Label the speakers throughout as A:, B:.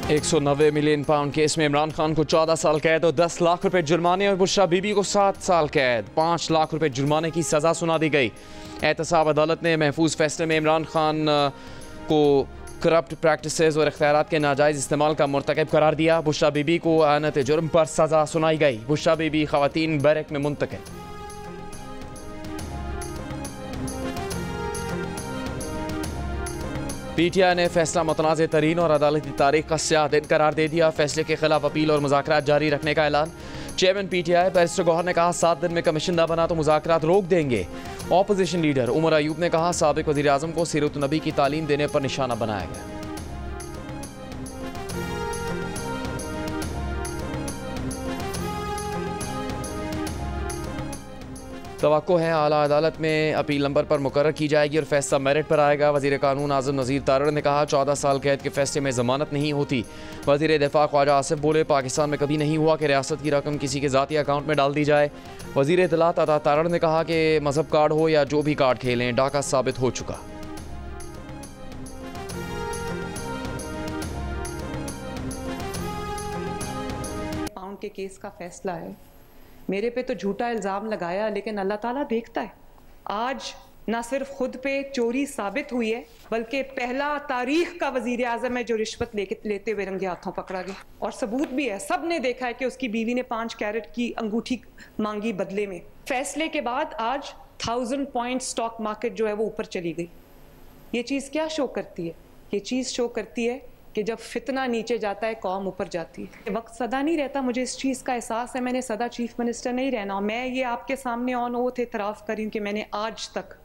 A: 190 million pound case में इमरान खान को 14 साल कैद और 10 लाख रुपए जुर्माने और बुशरा बीबी को 7 साल कैद 5 लाख रुपए जुर्माने की सज़ा सुना दी गई। एहतसाब अदालत ने महफूज फैसले में इमरान खान को करप्ट प्रैक्टिसेस और इख्तियारात के नाजायज़ इस्तेमाल का मुर्तकब करार दिया। बुशरा बीबी को आनत जुर्म पर सज़ा सुनाई गई। बुशरा बीबी ख़वातीन बैरक में मुंतकिल। PTI ने फैसला मुतनाज़ तरीन और अदालती तारीख का स्याह दिन करार दे दिया। फैसले के खिलाफ अपील और मुज़ाकरात जारी रखने का ऐलान। चेयरमैन PTI बैरिस्टर गौहर ने कहा 7 दिन में कमीशन न बना तो मुज़ाकरात रोक देंगे। ऑपोजिशन लीडर उमर अयूब ने कहा साबिक वज़ीर आज़म को सीरत नबी की तालीम देने पर निशाना बनाया गया। तवक्को है आला अदालत में अपील नंबर पर मुकर्रर की जाएगी और फैसला मेरिट पर आएगा। वज़ीर कानून आज़म नज़ीर तारड़ ने कहा 14 साल कैद के फैसले में ज़मानत नहीं होती। वज़ीर दिफा ख्वाजा आसिफ बोले पाकिस्तान में कभी नहीं हुआ कि रियासत की रकम किसी के ज़ाती अकाउंट में डाल दी जाए। वज़ीर इत्तलात अता तारड़ ने कहा कि मजहब कार्ड हो या जो भी कार्ड खेलें डाका साबित हो चुका।
B: पाउंड के केस का फैसला है, मेरे पे तो झूठा इल्ज़ाम लगाया, लेकिन अल्लाह ताला देखता है। आज ना सिर्फ खुद पे चोरी साबित हुई है, बल्कि पहला तारीख का वजीर आज़म है जो रिश्वत लेते हुए रंगे हाथों पकड़ा गया। और सबूत भी है, सब ने देखा है कि उसकी बीवी ने 5 कैरेट की अंगूठी मांगी बदले में। फैसले के बाद आज 1000 पॉइंट स्टॉक मार्केट जो है वो ऊपर चली गई। ये चीज़ क्या शो करती है? ये चीज़ शो करती है कि जब फितना नीचे जाता है कौम ऊपर जाती है। वक्त सदा नहीं रहता, मुझे इस चीज़ का एहसास है। मैंने सदा चीफ मिनिस्टर नहीं रहना। मैं ये आपके सामने ऑन ओथ एतराफ़ करी कि मैंने आज तक,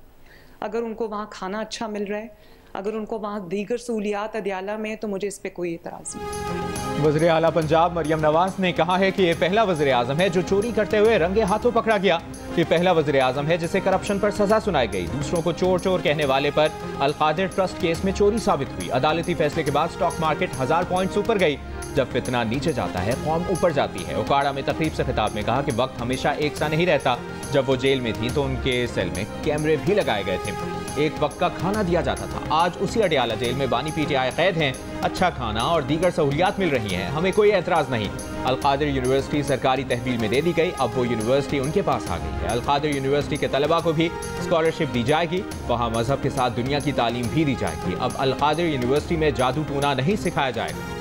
B: अगर उनको वहाँ खाना अच्छा मिल रहा है, अगर उनको वहाँ दीगर सहूलियात अदयाला में, तो मुझे इस पर कोई एतराज़ नहीं।
C: वज़ीर आला पंजाब मरियम नवाज ने कहा है कि ये पहला वज़ीर आज़म है जो चोरी करते हुए रंगे हाथों पकड़ा गया। ये पहला वज़ीर आज़म है जिसे करप्शन पर सजा सुनाई गई। दूसरों को चोर चोर कहने वाले पर अल-कादिर ट्रस्ट केस में चोरी साबित हुई। अदालती फैसले के बाद स्टॉक मार्केट 1000 पॉइंट्स ऊपर गई। जब फितना नीचे जाता है कौम ऊपर जाती है। उकाड़ा में तकरीब से खिताब में कहा कि वक्त हमेशा एक सा नहीं रहता। जब वो जेल में थी तो उनके सेल में कैमरे भी लगाए गए थे। एक वक्त का खाना दिया जाता था। आज उसी अडियाला जेल में बानी PTI कैद हैं। अच्छा खाना और दीगर सहूलियात मिल रही हैं। हमें कोई एतराज़ नहीं। अल-कादिर यूनिवर्सिटी सरकारी तहवील में दे दी गई। अब वो यूनिवर्सिटी उनके पास आ गई है। अल-कादिर यूनिवर्सिटी के तलबा को भी स्कॉलरशिप दी जाएगी। वहाँ मजहब के साथ दुनिया की तालीम भी दी जाएगी। अब अल-कादिर यूनिवर्सिटी में जादू टूना नहीं सिखाया जाएगा।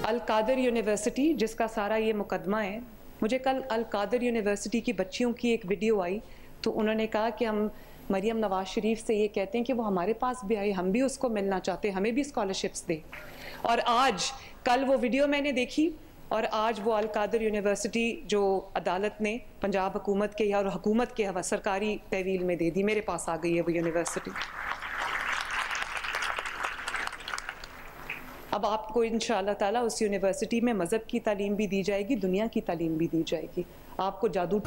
B: अल-कादिर यूनिवर्सिटी जिसका सारा ये मुकदमा है, मुझे कल अल-कादिर यूनिवर्सिटी की बच्चियों की एक वीडियो आई तो उन्होंने कहा कि हम मरियम नवाज शरीफ से ये कहते हैं कि वो हमारे पास भी आई, हम भी उसको मिलना चाहते हैं, हमें भी स्कॉलरशिप्स दे। और आज कल वो वीडियो मैंने देखी और आज वो अल-कादिर यूनिवर्सिटी जो अदालत ने पंजाब हुकूमत के और हुकूमत के सरकारी तहवील में दे दी, मेरे पास आ गई है वो यूनिवर्सिटी। अब आपको इंशाअल्लाह ताला उस यूनिवर्सिटी में मज़हब की तालीम भी दी जाएगी, दुनिया की तालीम भी दी जाएगी। आपको जादू।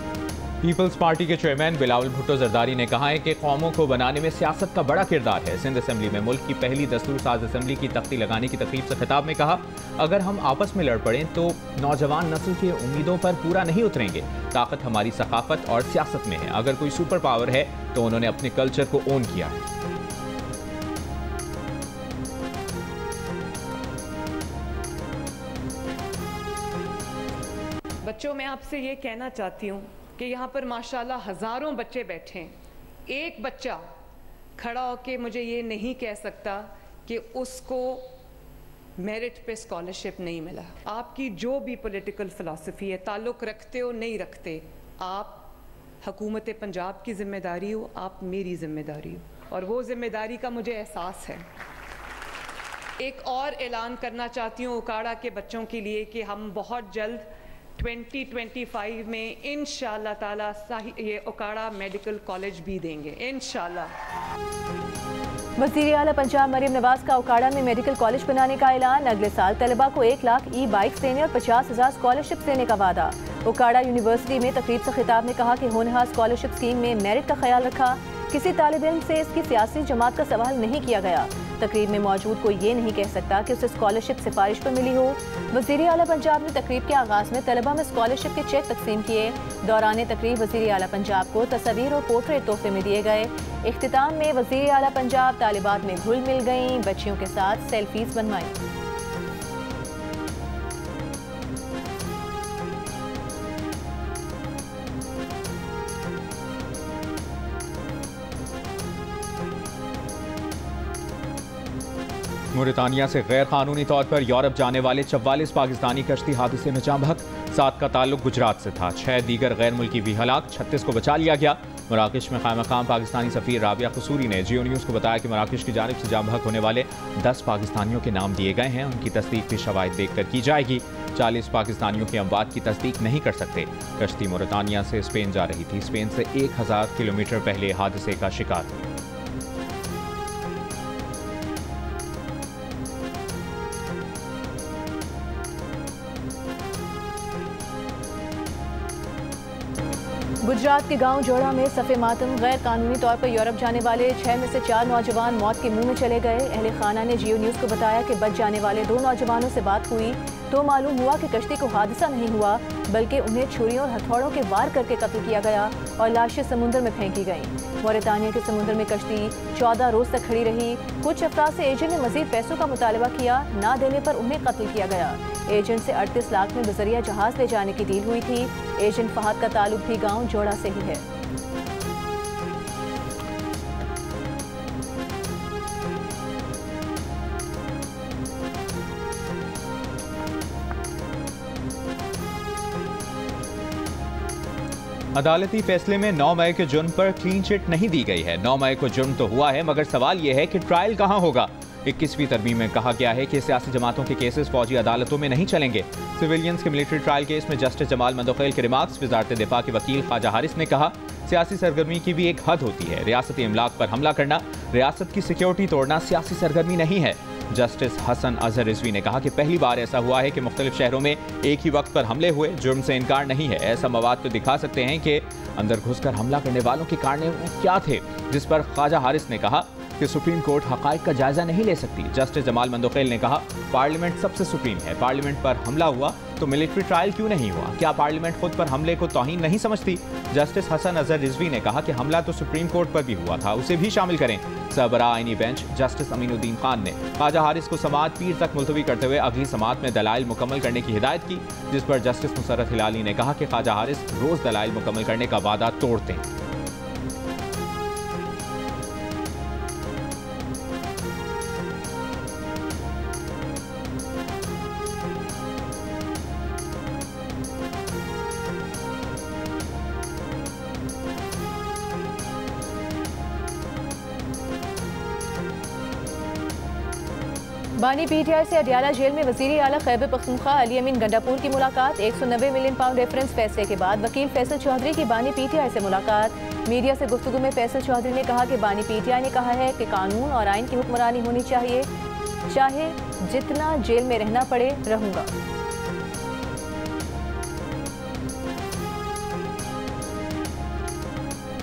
C: पीपल्स पार्टी के चेयरमैन बिलावल भुट्टो जरदारी ने कहा है कि कौमों को बनाने में सियासत का बड़ा किरदार है। सिंध असम्बली में मुल्क की पहली दस्तूर साज असम्बली की तख्ती लगाने की तकरीब से खिताब में कहा अगर हम आपस में लड़ पड़ें तो नौजवान नस्ल की उम्मीदों पर पूरा नहीं उतरेंगे। ताकत हमारी सकाफत और सियासत में है। अगर कोई सुपर पावर है तो उन्होंने अपने कल्चर को ओन किया है।
B: बच्चों, मैं आपसे ये कहना चाहती हूँ कि यहाँ पर माशाल्लाह हज़ारों बच्चे बैठे हैं। एक बच्चा खड़ा होके मुझे ये नहीं कह सकता कि उसको मेरिट पे स्कॉलरशिप नहीं मिला। आपकी जो भी पॉलिटिकल फ़िलासफ़ी है, ताल्लुक़ रखते हो नहीं रखते, आप हुकूमत पंजाब की ज़िम्मेदारी हो, आप मेरी ज़िम्मेदारी हो, और वो ज़िम्मेदारी का मुझे एहसास है। एक और ऐलान करना चाहती हूँ उकाड़ा के बच्चों के लिए कि हम बहुत जल्द 2025 में इंशाअल्लाह ताला ये उकाड़ा मेडिकल कॉलेज भी देंगे इंशाअल्लाह।
D: वज़ीर आला पंजाब मरियम नवाज का उकाड़ा में मेडिकल कॉलेज बनाने का ऐलान। अगले साल तलबा को 1 लाख ई बाइक्स देने और 50,000 स्कॉलरशिप देने का वादा। उकाड़ा यूनिवर्सिटी में तकरीब से खिताब में कहा कि होनहार स्कॉलरशिप स्कीम में मेरिट का ख्याल रखा, किसी तालिब इल्म से इसकी सियासी जमात का सवाल नहीं किया गया। तकरीब में मौजूद कोई ये नहीं कह सकता कि उसे स्कॉलरशिप सिफारिश पर मिली हो। वज़ीर आला पंजाब ने तकरीब के आगाज़ में तलबा में स्कॉलरशिप के चेक तकसीम किए। दौरान तकरीब वज़ीर आला पंजाब को तस्वीर और पोर्ट्रेट तोहफे में दिए गए। इख्तिताम में वज़ीर आला पंजाब तालिबात में घुल मिल गईं, बच्चियों के साथ सेल्फीज बनवाईं।
C: मोरितानिया से गैर कानूनी तौर पर यूरोप जाने वाले 44 पाकिस्तानी कश्ती हादसे में जाँ बहक, 7 का ताल्लुक गुजरात से था। 6 दीगर गैर मुल्की भी हलाक, 36 को बचा लिया गया। मराकश में कायम मकाम पाकिस्तानी सफ़ीर राबिया कसूरी ने जियो न्यूज़ को बताया कि मराकश की जानिब से जाँ बहक होने वाले 10 पाकिस्तानियों के नाम दिए गए हैं। उनकी तस्दीक भी शवाहिद देखकर की जाएगी। 40 पाकिस्तानियों की अमवात की तस्दीक नहीं कर सकते। कश्ती मोरितानिया से स्पेन जा रही थी। स्पेन से 1000 किलोमीटर पहले हादसे का शिकार हुई।
D: गुजरात के गांव जोड़ा में सफ़े मातम, गैर कानूनी तौर पर यूरोप जाने वाले 6 में से 4 नौजवान मौत के मुंह में चले गए। अहले खाना ने जियो न्यूज़ को बताया कि बच जाने वाले 2 नौजवानों से बात हुई तो मालूम हुआ कि कश्ती को हादसा नहीं हुआ, बल्कि उन्हें छुरियों और हथौड़ों के वार करके कत्ल किया गया और लाशें समुद्र में फेंकी गईं। मौरितानिया के समुद्र में कश्ती 14 रोज तक खड़ी रही। कुछ अफराद से एजेंट ने मजीद पैसों का मुतालबा किया, ना देने पर उन्हें कत्ल किया गया। एजेंट से 38 लाख में बजरिया जहाज ले जाने की डील हुई थी। एजेंट फहद का ताल्लुक भी गांव जोड़ा से ही है।
C: अदालती फैसले में 9 मई के जुर्म पर क्लीन चिट नहीं दी गई है। 9 मई को जुर्म तो हुआ है, मगर सवाल यह है कि ट्रायल कहां होगा। 21वीं तरमीम में कहा गया है कि सियासी जमातों के केसेस फौजी अदालतों में नहीं चलेंगे। सिविलियंस के मिलिट्री ट्रायल केस में जस्टिस जमाल मंदोखेल के रिमार्क्स वजारत दिफा के वकील ख्वाजा हारिस ने कहा, सियासी सरगर्मी की भी एक हद होती है। रियासती इमलाक पर हमला करना, रियासत की सिक्योरिटी तोड़ना सियासी सरगर्मी नहीं है। जस्टिस हसन अजहर रिजवी ने कहा कि पहली बार ऐसा हुआ है कि मुख्तलिफ शहरों में एक ही वक्त पर हमले हुए। जुर्म से इनकार नहीं है। ऐसा मवाद तो दिखा सकते हैं कि अंदर घुसकर हमला करने वालों के कारण क्या थे, जिस पर ख्वाजा हारिस ने कहा कि सुप्रीम कोर्ट हक़ाइक़ का जायजा नहीं ले सकती। जस्टिस जमाल मंदोखेल ने कहा, पार्लियामेंट सबसे सुप्रीम है। पार्लियामेंट पर हमला हुआ तो मिलिट्री ट्रायल क्यों नहीं हुआ? क्या पार्लियामेंट खुद पर हमले को तौहीन नहीं समझती? जस्टिस हसन अजहर रिजवी ने कहा कि हमला तो सुप्रीम कोर्ट पर भी हुआ था, उसे भी शामिल करें। सरबरा आईनी बेंच जस्टिस अमीनुद्दीन खान ने ख्वाजा हारिस को समाअत पीर तक मुलतवी करते हुए अगली समाअत में दलाइल मुकम्मल करने की हिदायत की, जिस पर जस्टिस मुसर्रत हिलाली ने कहा कि ख्वाजा हारिस रोज दलाइल मुकम्मल करने का वादा तोड़ते हैं।
D: बानी पीटीआई से अडियाला जेल में वजीर आला खैबर पख्तूनख्वा अली अमीन गंडापुर की मुलाकात। 190 मिलियन पाउंड रेफरेंस फैसले के बाद वकील फैसल चौधरी की बानी पीटीआई से मुलाकात। मीडिया से गुफ्तगू में फैसल चौधरी ने कहा कि बानी पीटीआई ने कहा है कि कानून और आइन की हुक्मरानी होनी चाहिए, चाहे जितना जेल में रहना पड़े रहूंगा।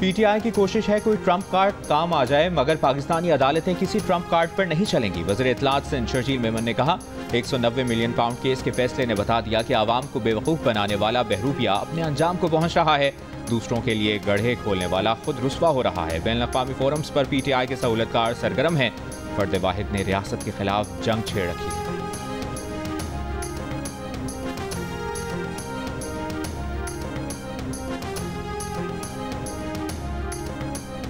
C: पीटीआई की कोशिश है कोई ट्रंप कार्ड काम आ जाए, मगर पाकिस्तानी अदालतें किसी ट्रंप कार्ड पर नहीं चलेंगी। वज़ीर इत्तलात सिंध शर्जील मेमन ने कहा, 190 मिलियन पाउंड केस के फैसले ने बता दिया कि आवाम को बेवकूफ़ बनाने वाला बहरूपिया अपने अंजाम को पहुंच रहा है। दूसरों के लिए गढ़े खोलने वाला खुद रुस्वा हो रहा है। बैनुल-अक़वामी फोरम्स पर पीटीआई के सहूलतकार सरगर्म हैं। फर्द वाहिद ने रियासत के खिलाफ जंग छेड़ रखी है।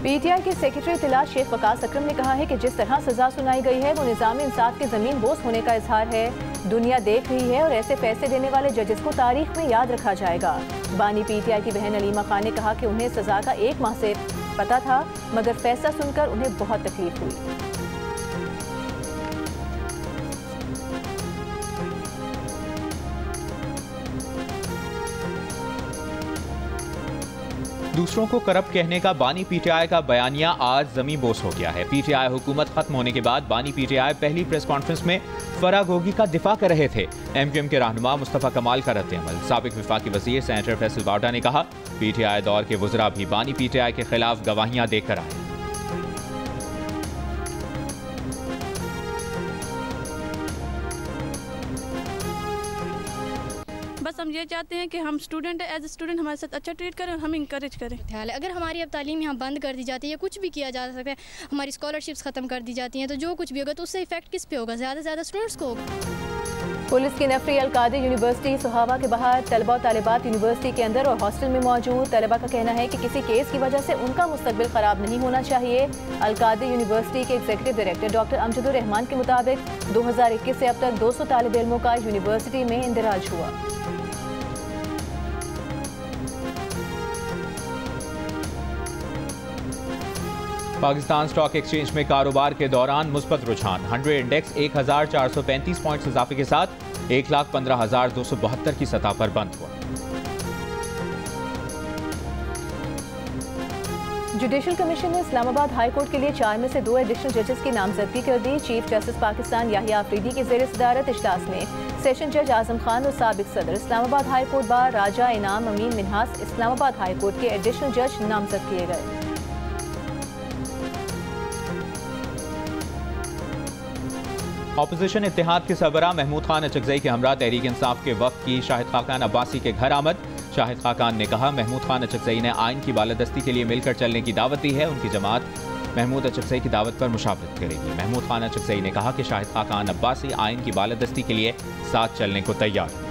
D: पीटीआई के सेक्रेटरी इत्तलात शेख वकास अकरम ने कहा है कि जिस तरह सजा सुनाई गई है वो निज़ाम इंसाफ के ज़मीन बोस होने का इजहार है। दुनिया देख रही है और ऐसे फैसले देने वाले जजेस को तारीख में याद रखा जाएगा। बानी पीटीआई की बहन अलीमा खान ने कहा कि उन्हें सजा का 1 माह से पता था, मगर फैसला सुनकर उन्हें बहुत तकलीफ हुई।
C: दूसरों को करप्ट कहने का बानी पीटीआई का बयानिया आज जमी बोस हो गया है। पीटीआई हुकूमत खत्म होने के बाद बानी पीटीआई पहली प्रेस कॉन्फ्रेंस में फरागोगी का दिफा कर रहे थे। MQM के रहनुमा मुस्तफ़ा कमाल का रद्द-ए-अमल। साबिक वफाकी वज़ीर सेनेटर फैसल वाडा ने कहा, PTI दौर के वज़रा भी बानी PTI के खिलाफ गवाहियां देकर आए।
E: बस हम ये चाहते हैं कि हम स्टूडेंट एज ए स्टूडेंट हमारे साथ अच्छा ट्रीट करें, हम इंकरेज करें।
F: अगर हमारी अब तालीम यहाँ बंद कर दी जाती है या कुछ भी किया जा सकता है, हमारी स्कॉलरशिप्स ख़त्म कर दी जाती हैं, तो जो कुछ भी होगा तो उससे इफेक्ट किस पे होगा? ज़्यादा से ज़्यादा स्टूडेंट्स को होगा।
D: पुलिस की नफरी अलकादिर यूनिवर्सिटी सोहावा के बाहर तलबा और तालिबात यूनिवर्सिटी के अंदर और हॉस्टल में मौजूद। तलबा का कहना है कि किसी केस की वजह से उनका मुस्तकबिल ख़राब नहीं होना चाहिए। अलकादिर यूनिवर्सिटी के एग्जीक्यूटिव डायरेक्टर डॉक्टर अमजदुर रहमान के मुताबिक 2021 से अब तक 200 तालिब इल्मों का यूनिवर्सिटी में इंदराज हुआ।
C: पाकिस्तान स्टॉक एक्सचेंज में कारोबार के दौरान मुस्बत रुझान। 100 इंडेक्स 1435 पॉइंट्स इजाफे के साथ 1,15,272 की सतह पर बंद हुआ।
D: जुडिशल कमीशन ने इस्लामाबाद हाई कोर्ट के लिए 4 में से 2 एडिशनल जजेस की नामजदगी कर दी। चीफ जस्टिस पाकिस्तान याहिया अफरीदी के ज़ेर सदारत इजलास में सेशन जज आजम खान और साबिक सदर इस्लामाबाद हाई कोर्ट बार राजा इनाम अमीन मिन्हास इस्लामाबाद हाई कोर्ट के एडिशनल जज नामजद किए गए।
C: ऑपोजिशन इत्तेहाद के सरबराह महमूद खान अचकजई के हमरा तहरीक इंसाफ के वक्त की शाहिद खाकान अब्बासी के घर आमद। शाहिद खाकान ने कहा, महमूद खान अचकजई ने आइन की बालादस्ती के लिए मिलकर चलने की दावत दी है। उनकी जमात महमूद अचकजई की दावत पर मुशावरत करेगी। महमूद खान अचकजई ने कहा कि शाहिद खाकान अब्बासी आइन की बालादस्ती के लिए साथ चलने को तैयार है।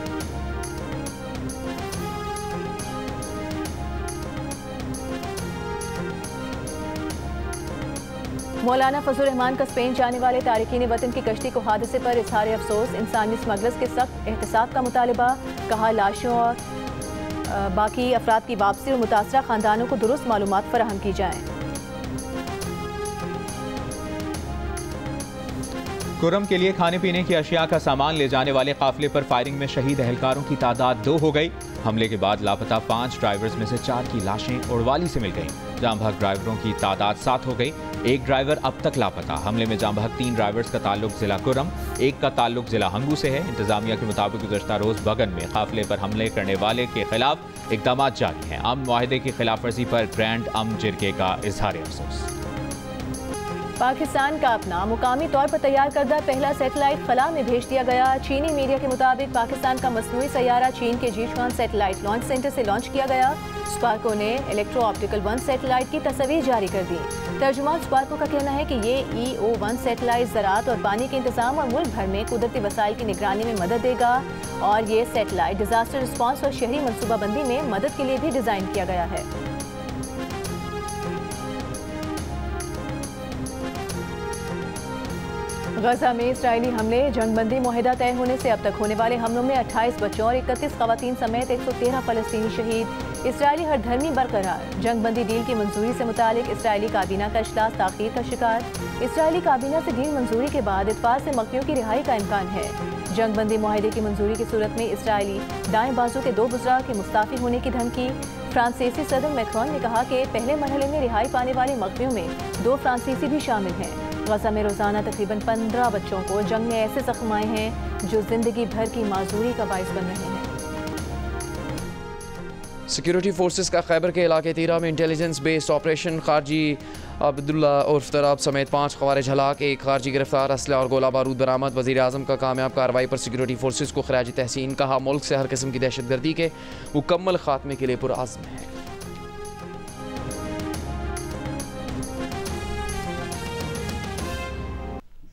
D: मौलाना फजल रहमान का स्पेन जाने वाले तारिकीन वतन की कश्ती को हादसे पर इजहार अफसोस। इंसानी स्मगलर्स के सख्त एहतसाब का मुतालबा। कहा, लाशों और बाकी अफराद की वापसी और मुतासरा खानदानों को दुरुस्त मालूमात फराहम की जाएँ।
C: कुर्रम के लिए खाने पीने की अशिया का सामान ले जाने वाले काफिले पर फायरिंग में शहीद एहलकारों की तादाद 2 हो गई। हमले के बाद लापता 5 ड्राइवर्स में से 4 की लाशें उड़वाली से मिल गईं। जाम बहक ड्राइवरों की तादाद 7 हो गई। एक ड्राइवर अब तक लापता। हमले में जाम बहक 3 ड्राइवर्स का ताल्लुक जिला कुर्रम, एक का ताल्लुक जिला हंगू से है। इंतजामिया के मुताबिक गुज़श्ता रोज बगन में काफिले पर हमले करने वाले के खिलाफ इक़दाम जारी हैं। अमन मुआहदे की खिलाफ वर्जी पर ग्रैंड अमन जिरगे का इजहार अफसोस।
D: पाकिस्तान का अपना मुकामी तौर पर तैयार करदा पहला सैटेलाइट खला में भेज दिया गया। चीनी मीडिया के मुताबिक पाकिस्तान का मसनूई सैयारा चीन के जीशुआन सैटेलाइट लॉन्च सेंटर से लॉन्च किया गया। स्पार्को ने इलेक्ट्रो ऑप्टिकल 1 सैटेलाइट की तस्वीर जारी कर दी। तर्जुमान स्पार्को का कहना है कि ये EO1 सैटेलाइट ज़राअत और पानी के इंतजाम और मुल्क भर में कुदरती वसाइल की निगरानी में मदद देगा और ये सैटेलाइट डिजास्टर रिस्पॉन्स और शहरी मनसूबाबंदी में मदद के लिए भी डिज़ाइन किया गया है। गजा में इसराइली हमले। जंगबंदी मुआहिदा तय होने से अब तक होने वाले हमलों में 28 बच्चों और 31 खवातीन समेत 113 फलस्तीनी शहीद। इसराइली हरधर्मी बरकरार। जंगबंदी डील की मंजूरी से मुतालिक इसराइली काबीना का इजलास ताख़ीर का शिकार। इसराइली काबीना से डील मंजूरी के बाद इत्तफाक से मकनियों की रिहाई का इम्कान है। जंगबंदी मुआहिदे की मंजूरी की सूरत में इसराइली दाएं बाजू के 2 बुज़रा के मुस्ताफ़ी होने की धमकी। फ्रांसीसी सदर मैक्रोन ने कहा कि पहले मरहले में रिहाई पाने वाले मकनियों में 2 फ्रांसीसी भी शामिल हैं। गजा में रोजाना तकरीबन 15 बच्चों को जंग में ऐसे जख्म आए हैं जो जिंदगी भर की माजूरी का बाइस बन रहे हैं।
A: सिक्योरिटी फोर्सेस का खैबर के इलाके तीरा में इंटेलिजेंस बेस्ड ऑपरेशन। खारजी अब्दुल्ला उर्फ तराब समेत 5 खवारिज हलाक, 1 खारजी गिरफ्तार, असला और गोला बारूद बरामद। वज़ीर आज़म का कामयाब कार्रवाई पर सिक्योरिटी फोर्सेस को खराज तहसीन। कहा, मुल्क से हर किस्म की दहशत गर्दी के मुकम्मल खात्मे के लिए पुरआज़्म है।